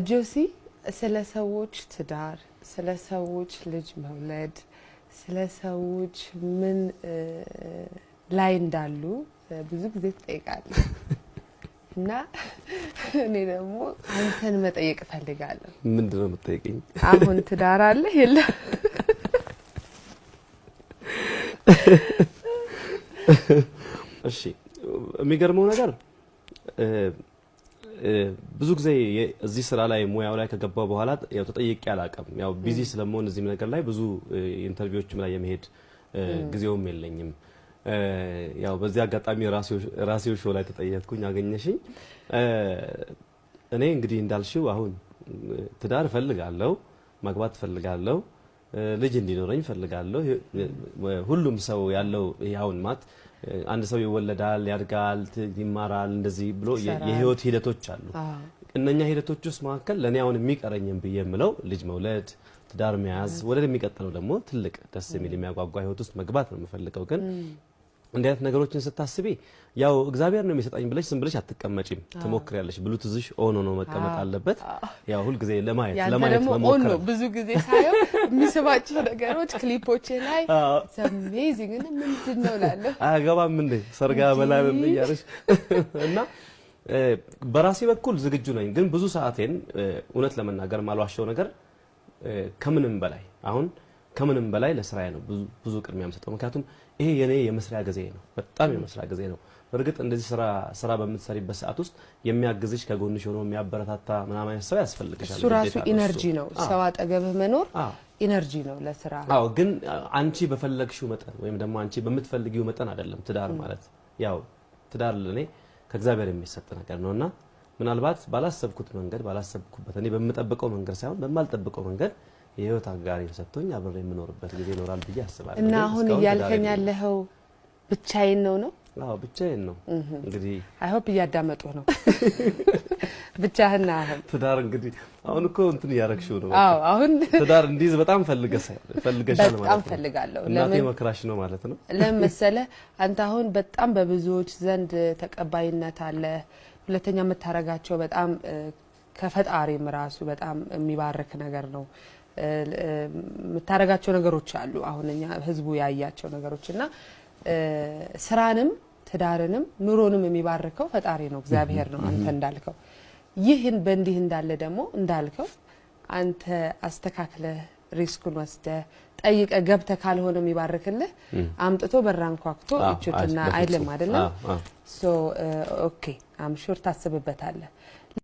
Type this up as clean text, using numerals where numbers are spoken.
ጆሲ ስለ ሰዎች ትዳር ስለ ሰዎች ልጅ መውለድ ስለ ሰዎች ምን ላይ እንዳሉ ብዙ ጊዜ ትጠይቃለህ እና እኔ ደግሞ አንተን መጠየቅ ፈልጋለሁ ምንድነው የምትጠይቀኝ አሁን ትዳር አለ የለ እሺ የሚገርመው ነገር ብዙ ጊዜ እዚህ ስራ ላይ ሙያው ላይ ከገባው በኋላ ያው ተጠይቄ አላቀም ያው ቢዚ ስለመሆን እዚህ ነገር ላይ ብዙ ኢንተርቪዎችም ላይ የመሄድ ጊዜውም የለኝም ያው በዚህ አጋጣሚ ራሴው ሾው ላይ ተጠየቅኩኝ አገኘሽኝ እኔ እንግዲህ እንዳልሽው አሁን ትዳር ፈልጋለሁ ማግባት ፈልጋለሁ ልጅ እንዲኖረኝ ፈልጋለሁ ሁሉም ሰው ያለው ያውን ማት አንድ ሰው ይወለዳል ያድጋል ይማራል እንደዚህ ብሎ የህይወት ሂደቶች አሉ እነኛ ሂደቶች ውስጥ መካከል ለኔ አሁን የሚቀረኝም በየምለው ልጅ መውለድ ትዳር መያዝ ወደ የሚቀጥለው ደግሞ ትልቅ ደስ የሚል የሚያጓጓ ህይወት ውስጥ መግባት ነው የምፈልገው ግን እንዴት አይነት ነገሮችን ስታስቢ ያው እግዚአብሔር ነው የሚሰጣኝ ብለሽ ዝም ብለሽ አትቀመጪም ትሞክሪያለሽ ብሉቱዝሽ ኦን ሆኖ መቀመጥ አለበት ያው ሁሉ ጊዜ ለማየት መሞከር ነው ብዙ ጊዜ ሳይው የሚስባቸው ነገሮች ክሊፖች ላይ አሜዚንግ እና ምንድነው ላለው አገባም እንዴ ሰርጋ በላለም ይያርሽ እና በራሴ በኩል ዝግጁ ነኝ ግን ብዙ ሰዓቴን እውነት ለመናገር ማልዋሻው ነገር ከምንም በላይ አሁን ከምንም በላይ ለስራዬ ነው ብዙ ቅድሚያ የምሰጠው ምክንያቱም ይሄ የኔ የመስሪያ ጊዜ ነው በጣም የመስሪያ ጊዜ ነው በርግጥ እንደዚህ ስራ በምትሰሪበት ሰዓት ውስጥ የሚያግዝሽ ከጎንሽ ሆኖ የሚያበረታታ ምናምን ሰው ያስፈልግሻል እሱ ራሱ ኢነርጂ ነው ሰው አጠገብህ መኖር ኢነርጂ ነው ለስራ አዎ ግን አንቺ በፈለግሽው መጠን ወይም ደግሞ አንቺ በምትፈልጊው መጠን አይደለም ትዳር ማለት ያው ትዳር ለኔ ከእግዚአብሔር የሚሰጥ ነገር ነውና ምናልባት ባላሰብኩት መንገድ ባላሰብኩበት እኔ በመጠበቀው መንገድ ሳይሆን በማልጠብቀው መንገድ የህይወት አጋሪ ተሰጥቶኝ አብሬ የምኖርበት ጊዜ ይኖራል ብዬ አስባለሁ እና አሁን ያልከኝ ያለው ብቻዬን ነው አዎ ብቻዬን ነው እንግዲህ አይ ሆፕ እያዳመጡ ነው ብቻህን አሁን ትዳር እንግዲህ አሁን እኮ እንትን ያረክሽው ነው አዎ አሁን ትዳር እንዲዝ በጣም ፈልገሻል ማለት ነው በጣም ፈልጋለሁ እናቴ መክራሽ ነው ማለት ነው ለምሳሌ አንተ አሁን በጣም በብዙዎች ዘንድ ተቀባይነት አለ ሁለተኛ መታረጋቸው በጣም ከፈጣሪም ራሱ በጣም የሚባርክ ነገር ነው መታረጋቸው ነገሮች አሉ አሁንኛ ህዝቡ ያያቸው ነገሮችና ስራንም ትዳርንም ኑሮንም የሚባርከው ፈጣሪ ነው እግዚአብሔር ነው አንተ እንዳልከው ይህን በእንዲህ እንዳለ ደግሞ እንዳልከው አንተ አስተካክለ ሪስኩን ወስደ ጠይቀ ገብተ ካልሆነ የሚባርክልህ አምጥቶ በራንኳክቶ እቹትና አይለም አይደለም ሶ ኦኬ አም ሹር ታስብበታለህ